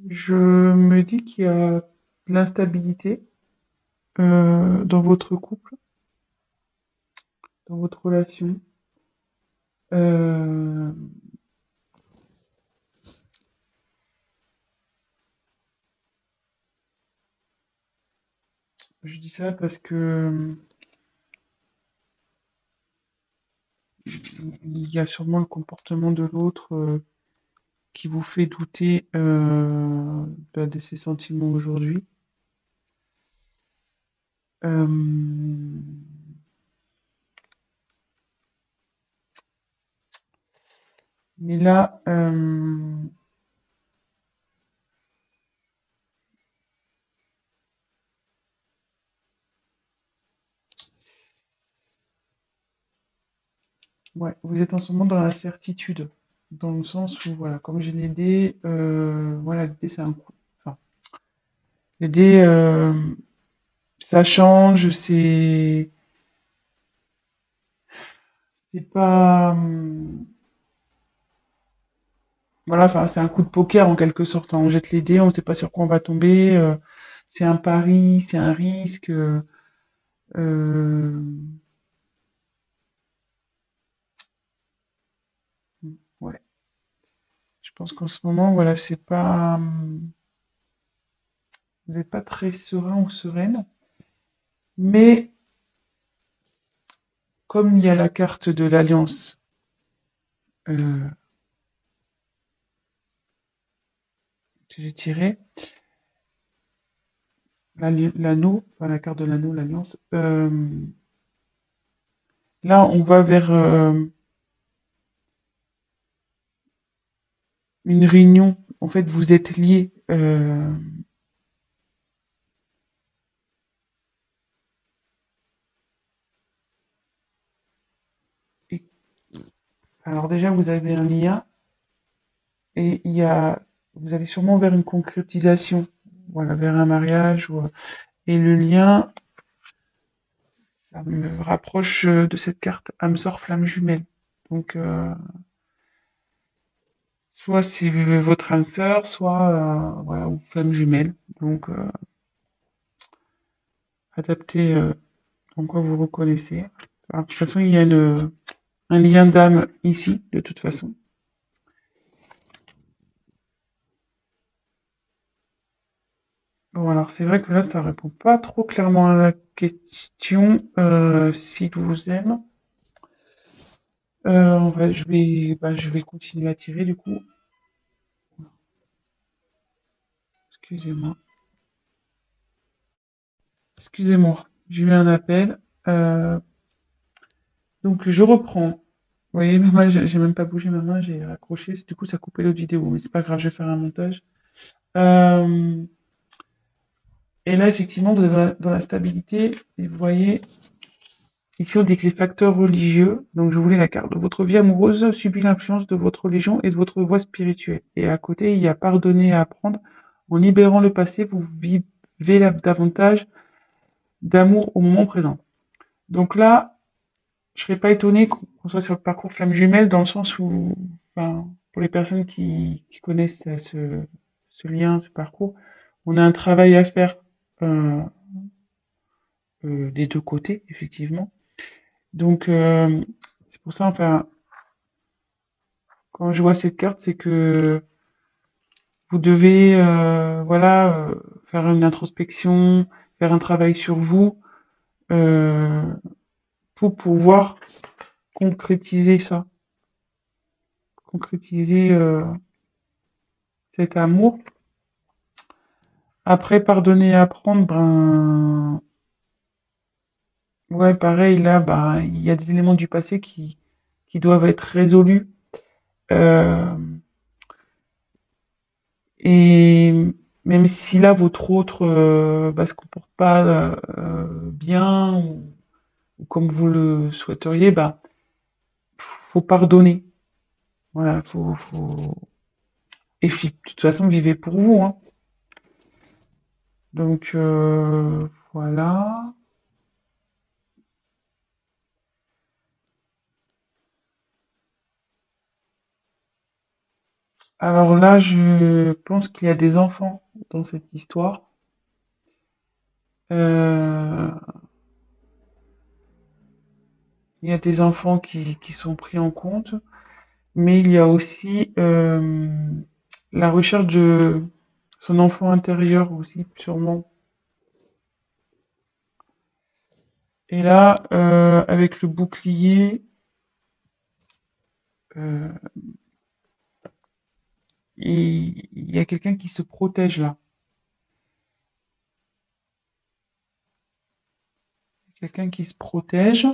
Je me dis qu'il y a de l'instabilité dans votre couple, dans votre relation. Euh, je dis ça parce que il y a sûrement le comportement de l'autre qui vous fait douter de ses sentiments aujourd'hui. Euh, mais là, ouais, vous êtes en ce moment dans l'incertitude, dans le sens où, voilà, comme j'ai l'idée, voilà, l'idée c'est un coup. Enfin, l'idée, ça change, c'est pas, voilà, enfin, c'est un coup de poker en quelque sorte, hein. On jette les dés, on ne sait pas sur quoi on va tomber. C'est un pari, c'est un risque. Euh, ouais, je pense qu'en ce moment, voilà, c'est pas, vous n'êtes pas très serein ou sereine. Mais comme il y a la carte de l'alliance euh, que j'ai tirée, l'anneau, enfin, la carte de l'anneau, l'alliance, là, on va vers une réunion. En fait, vous êtes liés. Et- alors déjà, vous avez un lien et vous allez sûrement vers une concrétisation, voilà, vers un mariage. Et le lien, ça me rapproche de cette carte âme sœur flamme jumelle. Donc, soit c'est votre âme sœur, soit voilà, ou flamme jumelle. Donc, adapté en quoi vous reconnaissez. Alors, de toute façon, il y a un lien d'âme ici, de toute façon. Bon, alors c'est vrai que là, ça répond pas trop clairement à la question s'il vous aime. Je vais continuer à tirer du coup. Excusez-moi. Excusez-moi. J'ai eu un appel. Euh, donc je reprends. Vous voyez, moi, j'ai même pas bougé ma main, j'ai raccroché. Du coup, ça a coupé l'autre vidéo, mais c'est pas grave, je vais faire un montage. Euh, et là, effectivement, vous êtes dans la stabilité. Et vous voyez, ici, on dit que les facteurs religieux, donc je voulais la carte de votre vie amoureuse, subit l'influence de votre religion et de votre voie spirituelle. Et à côté, il y a pardonner et apprendre. En libérant le passé, vous vivez davantage d'amour au moment présent. Donc là, je serais pas étonné qu'on soit sur le parcours flamme jumelle dans le sens où, enfin, pour les personnes qui connaissent ce lien, ce parcours, on a un travail à faire euh, des deux côtés, effectivement. Donc, c'est pour ça, enfin, quand je vois cette carte, c'est que vous devez, voilà, faire une introspection, faire un travail sur vous euh, pour pouvoir concrétiser ça, concrétiser cet amour. Après, pardonner et apprendre, ben, ouais, pareil, là, bah, il y a des éléments du passé qui doivent être résolus. Euh, et même si là, votre autre bah, se comporte pas bien ou comme vous le souhaiteriez, bah, faut pardonner. Voilà, faut... Et puis, de toute façon, vivez pour vous, hein. Donc, voilà. Alors là, je pense qu'il y a des enfants dans cette histoire. Euh, il y a des enfants qui sont pris en compte, mais il y a aussi la recherche de son enfant intérieur aussi, sûrement. Et là, avec le bouclier, euh, il y a quelqu'un qui se protège là. Quelqu'un qui se protège.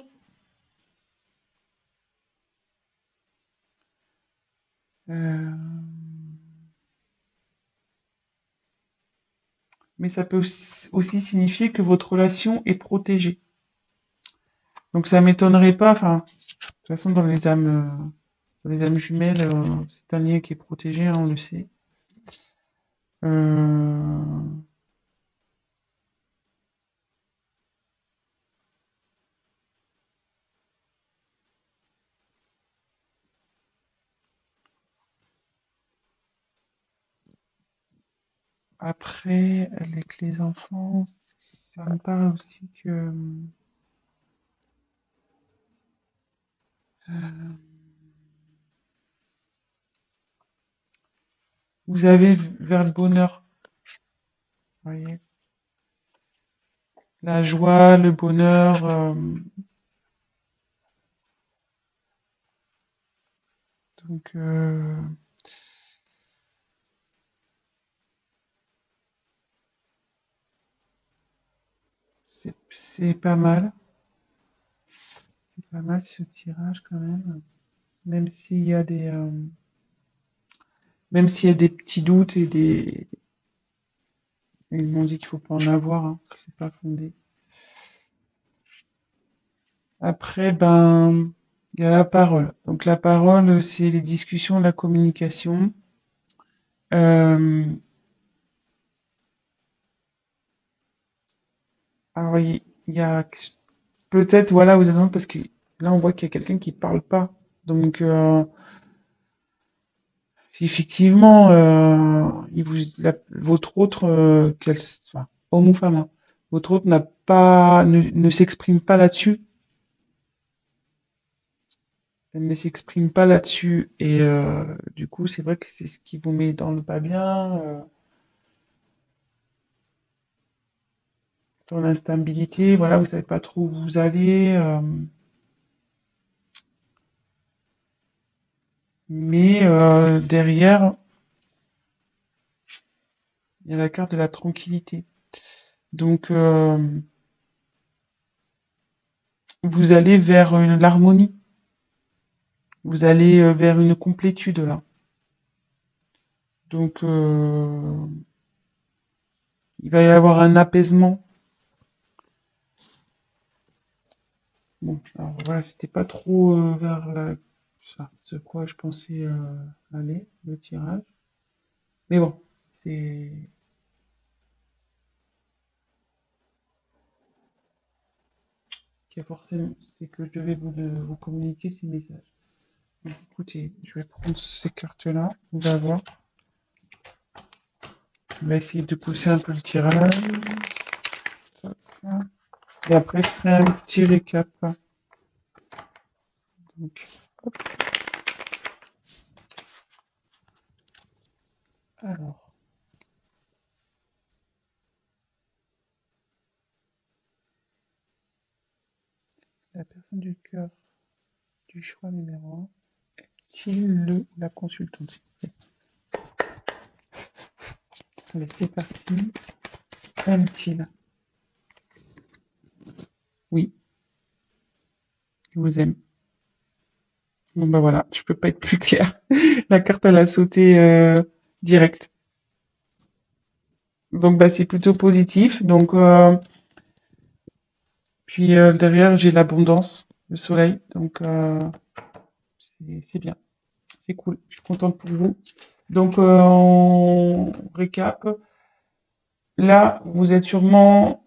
euh, mais ça peut aussi signifier que votre relation est protégée. Donc ça m'étonnerait pas, enfin, de toute façon dans les âmes jumelles, c'est un lien qui est protégé, hein, on le sait. Euh, Après, avec les enfants, ça me parle aussi que vous avez vers le bonheur, vous voyez, la joie, le bonheur. Donc c'est pas mal ce tirage quand même. Même s'il y a même s'il y a des petits doutes et des, ils m'ont dit qu'il faut pas en avoir, hein, que c'est pas fondé. Après, ben, il y a la parole. Donc la parole, c'est les discussions, la communication. Euh, alors il y a peut-être, voilà, vous avez parce que là on voit qu'il y a quelqu'un qui parle pas. Donc effectivement, votre autre, enfin, homme ou femme, hein, votre autre n'a pas, ne s'exprime pas là-dessus. Elle ne s'exprime pas là-dessus. Et du coup, c'est vrai que c'est ce qui vous met dans le pas bien, dans l'instabilité. Voilà, vous savez pas trop où vous allez. Mais derrière, il y a la carte de la tranquillité. Donc, vous allez vers l'harmonie. Vous allez vers une complétude là. Donc, il va y avoir un apaisement. Bon, alors voilà, c'était pas trop vers ça, ce quoi je pensais aller, le tirage. Mais bon, c'est ce qui est forcément, c'est que je devais vous communiquer ces messages. Donc, écoutez, je vais prendre ces cartes-là, on va voir. On va essayer de pousser un peu le tirage. Et après, je ferai un petit récap. Donc, hop. Alors, la personne du cœur du choix numéro 1 est-il le ou la consultante? Allez, c'est parti. Aime-t-il? Oui, il vous aime. Bon bah voilà, je peux pas être plus clair. La carte elle a sauté direct. Donc bah c'est plutôt positif. Donc puis derrière j'ai l'abondance, le soleil. Donc c'est bien, c'est cool. Je suis contente pour vous. Donc on récap. Là vous êtes sûrement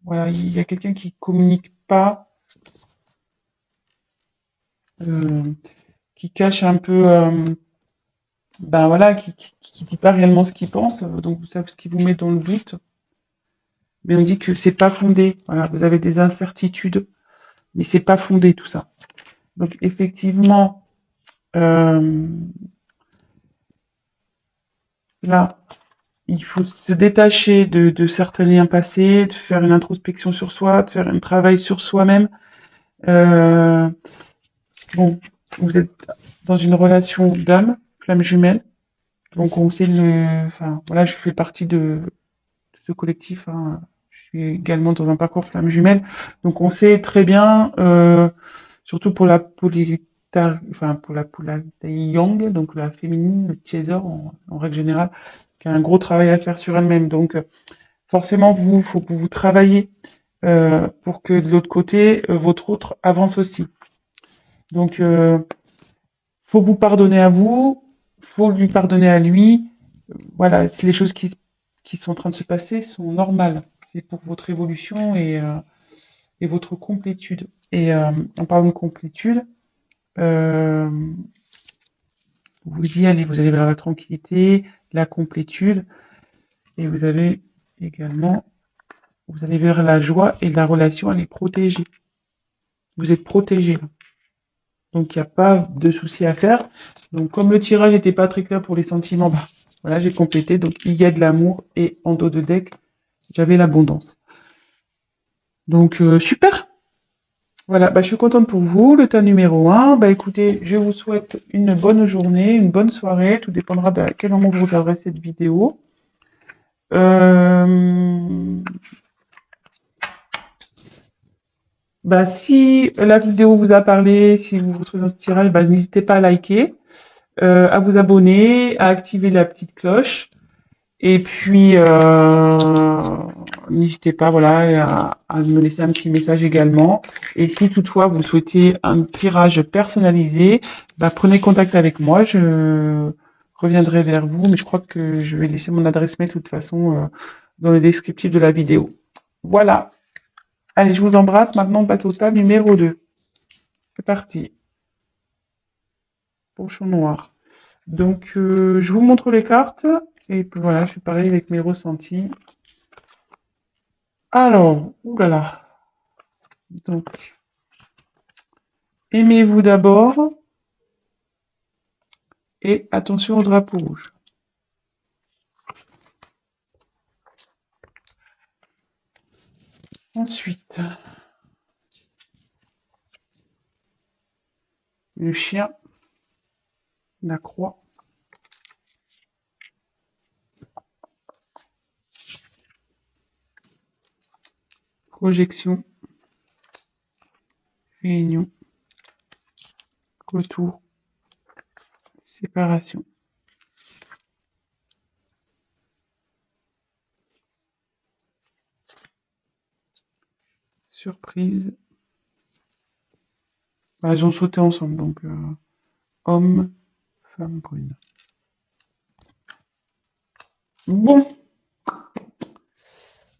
voilà, il y a quelqu'un qui communique pas, euh, qui cache un peu. ben voilà, qui dit pas réellement ce qu'il pense, donc ça, ce qui vous met dans le doute. Mais on dit que c'est pas fondé. Voilà, vous avez des incertitudes, mais c'est pas fondé tout ça. Donc effectivement, euh, là, il faut se détacher de certains liens passés, de faire une introspection sur soi, de faire un travail sur soi-même. Parce que bon, vous êtes dans une relation d'âme, flamme jumelle. Donc on sait enfin voilà, je fais partie de ce collectif, hein. Je suis également dans un parcours flamme jumelle. Donc on sait très bien, surtout pour la enfin pour la polarité yang, donc la féminine, le chaser en règle générale, qui a un gros travail à faire sur elle-même. Donc forcément, faut que vous travaillez pour que de l'autre côté, votre autre avance aussi. Donc faut vous pardonner à vous, faut lui pardonner à lui. Voilà, les choses qui sont en train de se passer sont normales. C'est pour votre évolution et votre complétude. Et en parlant de complétude, euh, vous y allez, vous allez vers la tranquillité, la complétude, et vous allez également, vous allez vers la joie et la relation, elle est protégée. Vous êtes protégé. Donc il n'y a pas de souci à faire. Donc comme le tirage n'était pas très clair pour les sentiments, bah, voilà, j'ai complété. Donc il y a de l'amour et en dos de deck, j'avais l'abondance. Donc super. Voilà, bah, je suis contente pour vous. Le tas numéro un. Bah écoutez, je vous souhaite une bonne journée, une bonne soirée. Tout dépendra de à quel moment vous regarderez cette vidéo. Euh, Bah, si la vidéo vous a parlé, si vous vous trouvez dans ce tirage, bah, n'hésitez pas à liker, à vous abonner, à activer la petite cloche. Et puis, n'hésitez pas, voilà, à me laisser un petit message également. Et si toutefois vous souhaitez un tirage personnalisé, bah, prenez contact avec moi. Je reviendrai vers vous, mais je crois que je vais laisser mon adresse mail de toute façon dans le descriptif de la vidéo. Voilà. Allez, je vous embrasse. Maintenant, on passe au tas numéro 2. C'est parti. Pochon noir. Donc, je vous montre les cartes. Et puis voilà, je fais pareil avec mes ressentis. Alors, oulala. Donc, aimez-vous d'abord et attention au drapeau rouge. Ensuite, le chien, la croix, projection, réunion, retour, séparation, surprise. Bah, ils ont sauté ensemble, donc homme, femme brune. Bon,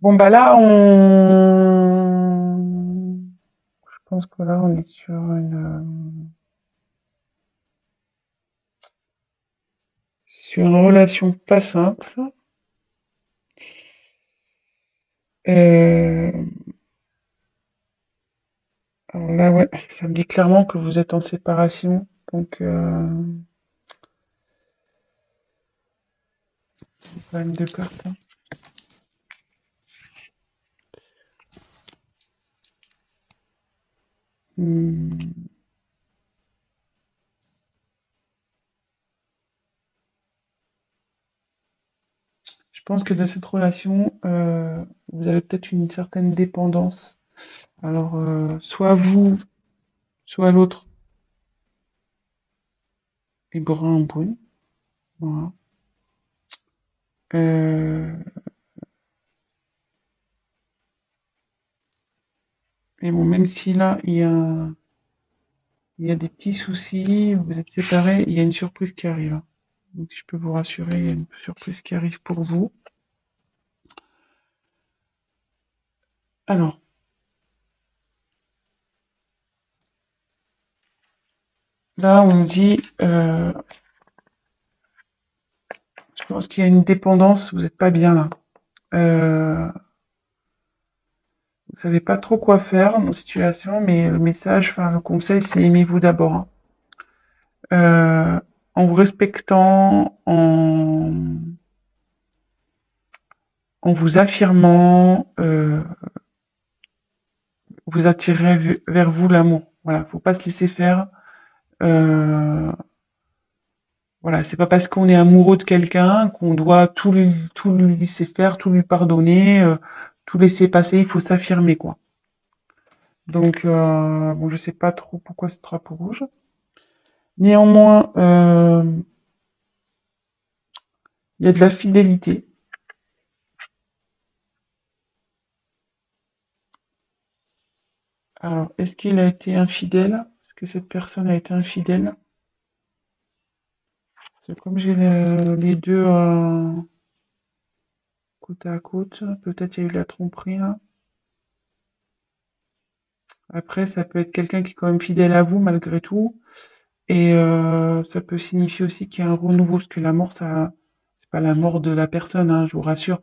bon bah là je pense que là on est sur une relation pas simple. Euh, alors là ouais, ça me dit clairement que vous êtes en séparation, donc quand même deux cartes, hein. Hmm. Je pense que dans cette relation, vous avez peut-être une certaine dépendance. Alors, soit vous, soit l'autre est brun ou brune. Voilà. Euh, mais bon, même si là, il y a des petits soucis, vous êtes séparés, il y a une surprise qui arrive, hein. Donc, je peux vous rassurer, il y a une surprise qui arrive pour vous. Alors, là, on me dit, pense qu'il y a une dépendance, vous n'êtes pas bien là. Vous savez pas trop quoi faire dans cette situation, mais le message, enfin le conseil, c'est aimez-vous d'abord, hein. En vous respectant, en vous affirmant, vous attirez vers vous l'amour. Voilà, faut pas se laisser faire. Euh, voilà, c'est pas parce qu'on est amoureux de quelqu'un qu'on doit tout lui laisser faire, tout lui pardonner, tout laisser passer. Il faut s'affirmer, quoi. Donc, bon, je sais pas trop pourquoi ce drapeau rouge. Néanmoins, il y a de la fidélité. Alors, est-ce qu'il a été infidèle? Est-ce que cette personne a été infidèle? C'est comme j'ai les deux côte à côte. Peut-être il y a eu de la tromperie là. Après, ça peut être quelqu'un qui est quand même fidèle à vous malgré tout. Et ça peut signifier aussi qu'il y a un renouveau, parce que la mort, ça, c'est pas la mort de la personne, hein, je vous rassure.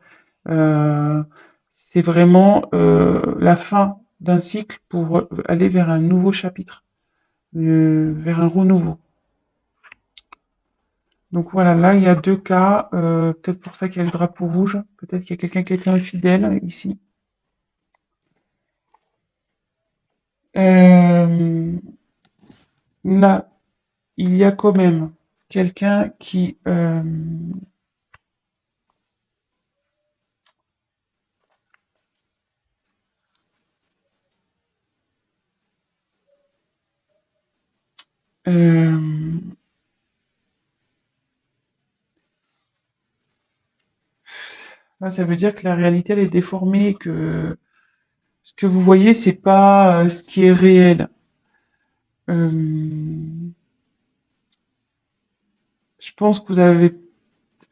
Euh, c'est vraiment la fin d'un cycle pour aller vers un nouveau chapitre, vers un renouveau. Donc voilà, là il y a deux cas, peut-être pour ça qu'il y a le drapeau rouge, peut-être qu'il y a quelqu'un qui a été infidèle ici. Euh, là, il y a quand même quelqu'un qui euh, là, ça veut dire que la réalité elle est déformée, que ce que vous voyez c'est pas ce qui est réel. Euh, je pense que vous avez,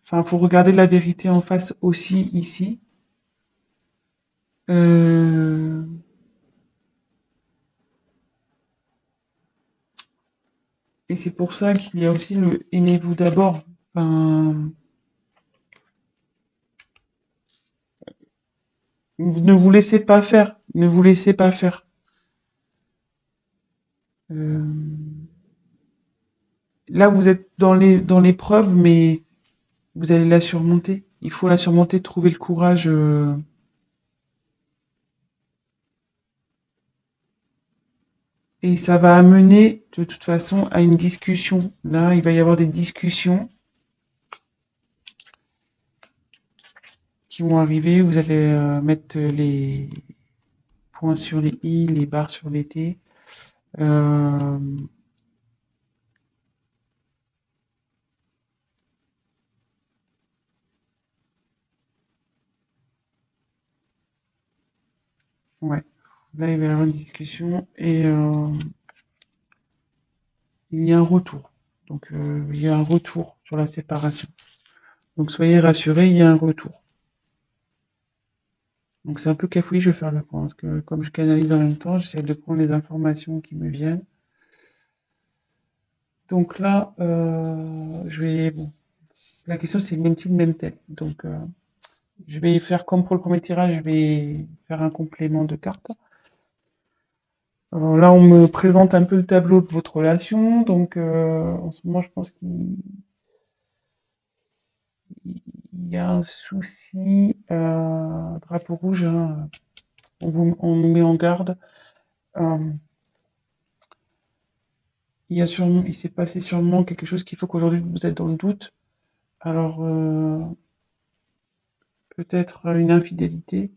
enfin, faut regarder la vérité en face aussi ici. Euh, et c'est pour ça qu'il y a aussi le aimez-vous d'abord. Enfin, ne vous laissez pas faire, ne vous laissez pas faire. Euh, là, vous êtes dans l'épreuve, mais vous allez la surmonter. Il faut la surmonter, trouver le courage. Et ça va amener, de toute façon, à une discussion. Là, il va y avoir des discussions qui vont arriver. Vous allez mettre les points sur les i, les barres sur les t. Euh, ouais. Là, il va y avoir une discussion et il y a un retour. Donc, il y a un retour sur la séparation. Donc, soyez rassurés, il y a un retour. Donc, c'est un peu cafouillé, je vais faire le point. Parce que comme je canalise en même temps, j'essaie de prendre les informations qui me viennent. Donc là, je vais... Bon, la question, c'est même-t-il, même-t-elle? Donc, je vais faire comme pour le premier tirage, je vais faire un complément de cartes. Alors là, on me présente un peu le tableau de votre relation. Donc, en ce moment, je pense qu'il y a un souci. Drapeau rouge, hein, on nous met en garde. Euh, il s'est passé sûrement quelque chose qui faut qu'aujourd'hui vous êtes dans le doute. Alors, peut-être une infidélité.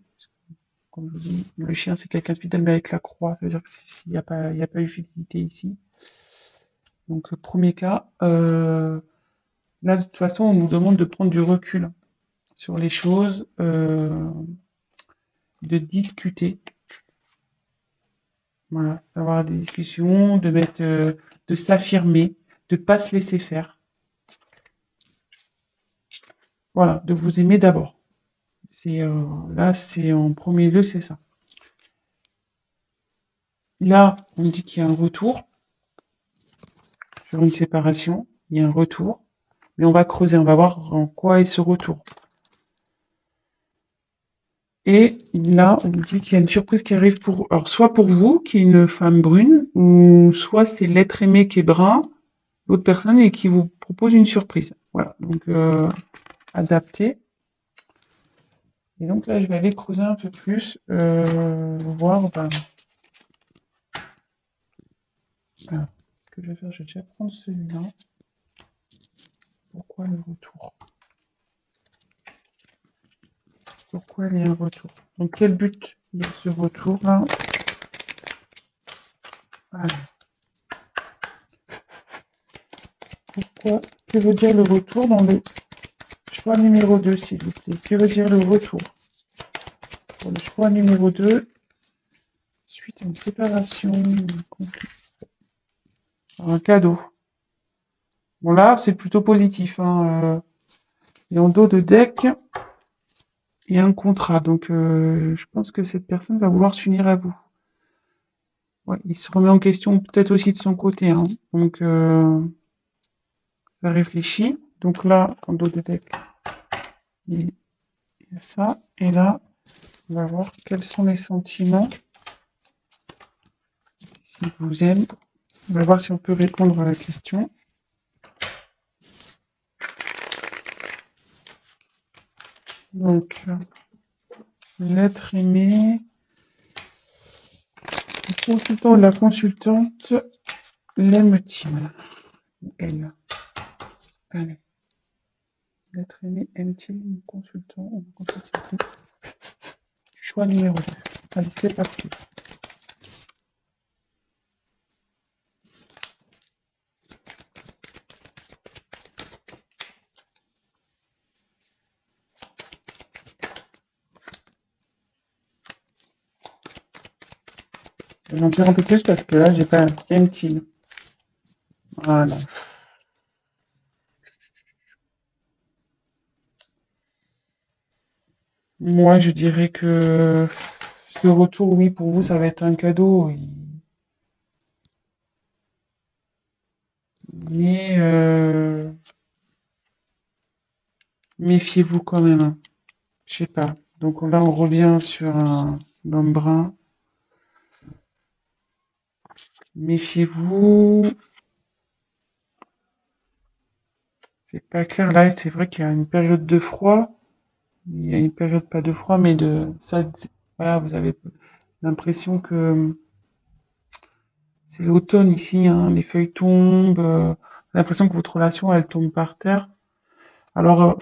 Comme je vous dis, le chien c'est quelqu'un de fidèle, mais avec la croix, ça veut dire qu'il n'y a pas eu fidélité ici. Donc, premier cas. Là, de toute façon, on nous demande de prendre du recul sur les choses, de discuter, voilà, d'avoir des discussions, de s'affirmer, de pas se laisser faire, voilà, de vous aimer d'abord. C'est là, c'est en premier lieu, c'est ça. Là, on dit qu'il y a un retour sur une séparation, il y a un retour. Mais on va creuser, on va voir en quoi est ce retour. Et là, on me dit qu'il y a une surprise qui arrive alors soit pour vous, qui est une femme brune, ou soit c'est l'être aimé qui est brun, l'autre personne, et qui vous propose une surprise. Voilà, donc adapté. Et donc là, je vais aller creuser un peu plus, voir, ce que je vais faire, je vais déjà prendre celui-là. Pourquoi le retour? Pourquoi il y a un retour? Donc quel but il y a ce retour-là? Voilà. Pourquoi? Que veut dire le retour dans le choix numéro 2, s'il vous plaît? Que veut dire le retour? Pour le choix numéro 2, suite à une séparation, un cadeau. Bon là, c'est plutôt positif. Hein. Et en dos de deck, il y a un contrat. Donc je pense que cette personne va vouloir s'unir à vous. Ouais, il se remet en question peut-être aussi de son côté. Hein. Donc ça réfléchit. Donc là, en dos de deck, il y a ça. Et là, on va voir quels sont les sentiments. S'il vous aime. On va voir si on peut répondre à la question. Donc, l'être aimé. Le consultant ou la consultante l'aime-t-il? Elle. Allez. L'être aimé aime-t-il le consultant ou la consultante? Choix numéro 2. Allez, c'est parti. Je vais en dire un peu plus parce que là, j'ai pas un aime-t-il. Voilà. Moi, je dirais que ce retour, oui, pour vous, ça va être un cadeau. Oui. Mais méfiez-vous quand même. Hein. Je sais pas. Donc là, on revient sur un homme brun. Méfiez-vous. C'est pas clair. Là, c'est vrai qu'il y a une période de froid. Il y a une période pas de froid, mais de ça. Voilà, vous avez l'impression que c'est l'automne ici. Hein, les feuilles tombent. L'impression que votre relation, elle tombe par terre. Alors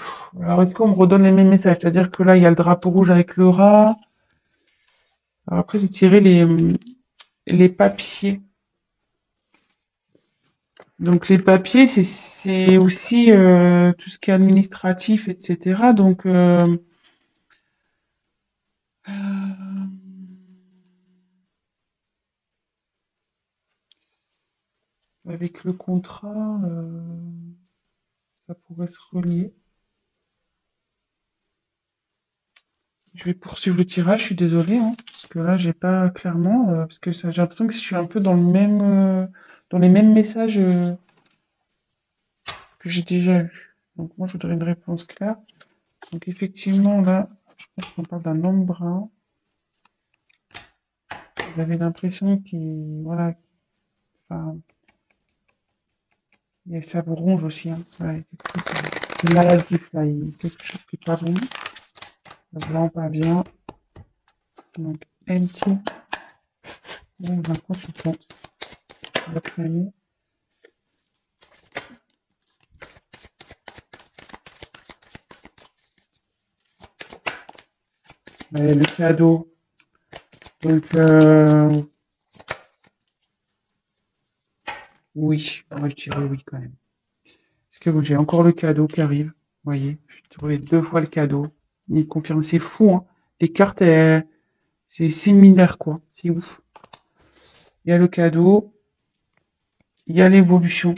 est-ce qu'on me redonne les mêmes messages? C'est-à-dire que là, il y a le drapeau rouge avec le rat. Alors après, j'ai tiré les papiers. Donc les papiers, c'est aussi tout ce qui est administratif, etc. Donc euh, avec le contrat, ça pourrait se relier. Je vais poursuivre le tirage, je suis désolée, hein, parce que là j'ai pas clairement, parce que j'ai l'impression que je suis un peu dans le même, dans les mêmes messages que j'ai déjà eu. Donc moi je voudrais une réponse claire. Donc effectivement là, je pense qu'on parle d'un homme brun. Vous avez l'impression qu'il, voilà, enfin, et ça vous ronge aussi. Hein. Ouais, une maladie, là, quelque chose qui n'est pas bon. Ça vous rend pas bien. Donc, empty, ou un consultant, votre ami. Ouais, le cadeau. Donc, oui. Moi, je dirais oui quand même. Parce que j'ai encore le cadeau qui arrive. Vous voyez, j'ai trouvé 2 fois le cadeau. Il confirme, c'est fou, hein. Les cartes, c'est similaire, quoi. C'est ouf. Il y a le cadeau, il y a l'évolution,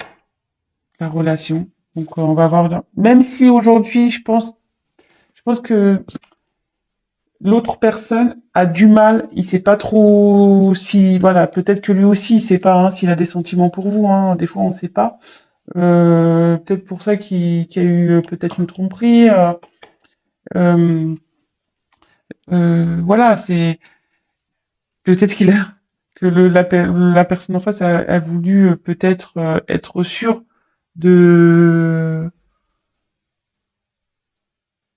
la relation. Donc, on va voir. Même si aujourd'hui, je pense que l'autre personne a du mal, il sait pas trop si, voilà, peut-être que lui aussi, il sait pas hein, s'il a des sentiments pour vous. Hein, des fois, on sait pas. Peut-être pour ça qu'il y a eu peut-être une tromperie. Euh, voilà, c'est peut-être qu'il a que la personne en face a voulu peut-être être sûr de,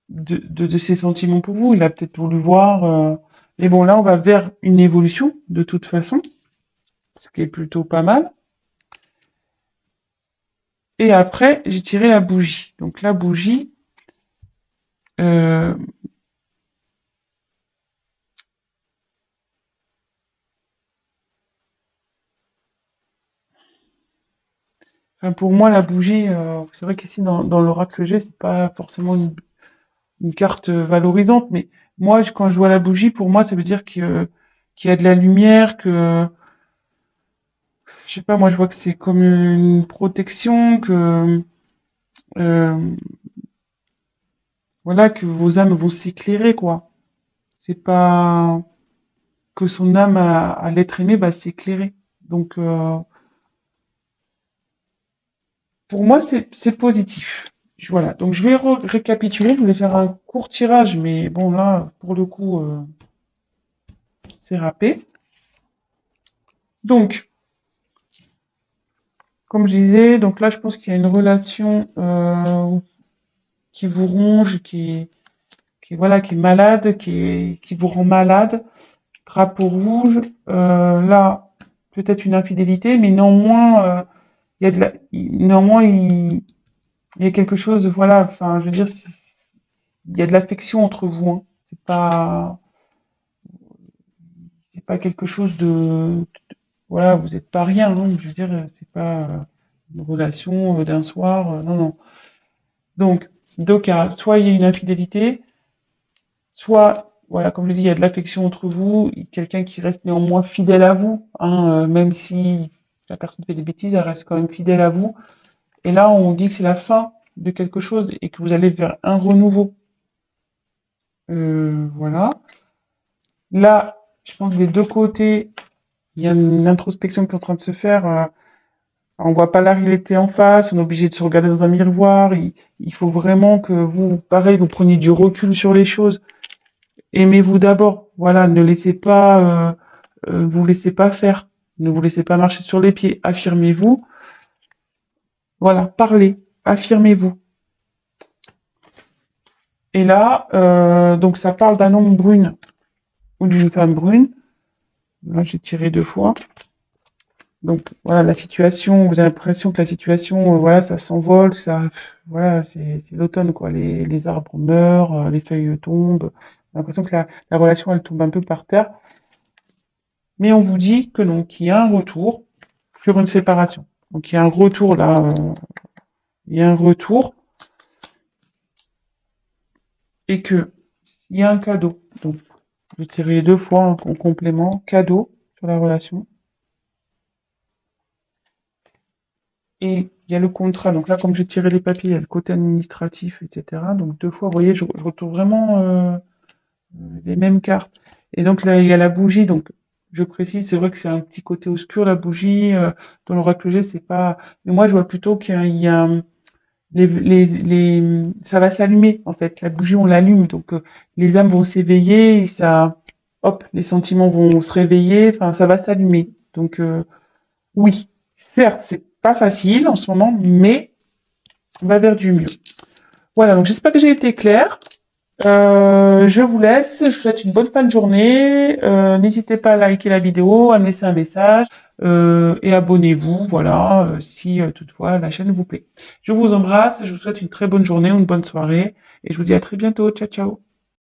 de ses sentiments pour vous. Il a peut-être voulu voir. Mais bon, là, on va vers une évolution de toute façon, ce qui est plutôt pas mal. Et après, j'ai tiré la bougie. Donc la bougie, euh, enfin, pour moi, la bougie, c'est vrai qu'ici dans l'oracle que j'ai, c'est pas forcément une carte valorisante, mais moi, quand je vois la bougie, pour moi, ça veut dire qu'il y a de la lumière, que je sais pas, moi, je vois que c'est comme une protection, que euh, voilà, que vos âmes vont s'éclairer, quoi. C'est pas que son âme à l'être aimé va s'éclairer. Donc, pour moi, c'est positif. Voilà. Donc, je vais récapituler. Je voulais faire un court tirage, mais bon, là, pour le coup, c'est râpé. Donc, comme je disais, donc là, je pense qu'il y a une relation qui vous ronge, voilà, qui est malade, qui vous rend malade. Drapeau rouge. Là, peut-être une infidélité, mais néanmoins, il y a néanmoins, il y a quelque chose, voilà. Enfin, je veux dire, il y a de l'affection entre vous. Hein. C'est pas quelque chose de, voilà, vous n'êtes pas rien. Hein. Je veux dire, c'est pas une relation d'un soir. Non, non. Donc, deux cas, soit il y a une infidélité, soit, voilà, comme je dis, il y a de l'affection entre vous, quelqu'un qui reste néanmoins fidèle à vous, hein, même si la personne fait des bêtises, elle reste quand même fidèle à vous. Et là, on dit que c'est la fin de quelque chose et que vous allez vers un renouveau. Voilà. Là, je pense que des deux côtés, il y a une introspection qui est en train de se faire. On voit pas la réalité en face, on est obligé de se regarder dans un miroir. Il faut vraiment que vous, pareil, vous preniez du recul sur les choses. Aimez-vous d'abord. Voilà, ne laissez pas, vous laissez pas faire. Ne vous laissez pas marcher sur les pieds. Affirmez-vous. Voilà, parlez. Affirmez-vous. Et là, donc ça parle d'un homme brune ou d'une femme brune. Là, j'ai tiré deux fois. Donc voilà, la situation, vous avez l'impression que la situation, voilà, ça s'envole, ça, voilà, c'est l'automne quoi. Les arbres meurent, les feuilles tombent. On a l'impression que la relation elle tombe un peu par terre. Mais on vous dit que non, qu'il y a un retour sur une séparation. Donc il y a un retour là, il y a un retour et que il y a un cadeau. Donc je tirais deux fois en complément cadeau sur la relation. Et il y a le contrat. Donc là, comme j'ai tiré les papiers, il y a le côté administratif, etc. Donc deux fois, vous voyez, je retrouve vraiment les mêmes cartes. Et donc là, il y a la bougie. Donc je précise, c'est vrai que c'est un petit côté obscur, la bougie. Dans l'oracle G, c'est pas. Mais moi, je vois plutôt qu'il y a ça va s'allumer en fait. La bougie, on l'allume. Donc les âmes vont s'éveiller et ça, hop, les sentiments vont se réveiller. Enfin, ça va s'allumer. Donc oui, certes, c'est pas facile en ce moment, mais on va vers du mieux. Voilà, donc j'espère que j'ai été claire. Je vous laisse, je vous souhaite une bonne fin de journée. N'hésitez pas à liker la vidéo, à me laisser un message et abonnez-vous, voilà, si toutefois la chaîne vous plaît. Je vous embrasse, je vous souhaite une très bonne journée ou une bonne soirée et je vous dis à très bientôt. Ciao, ciao.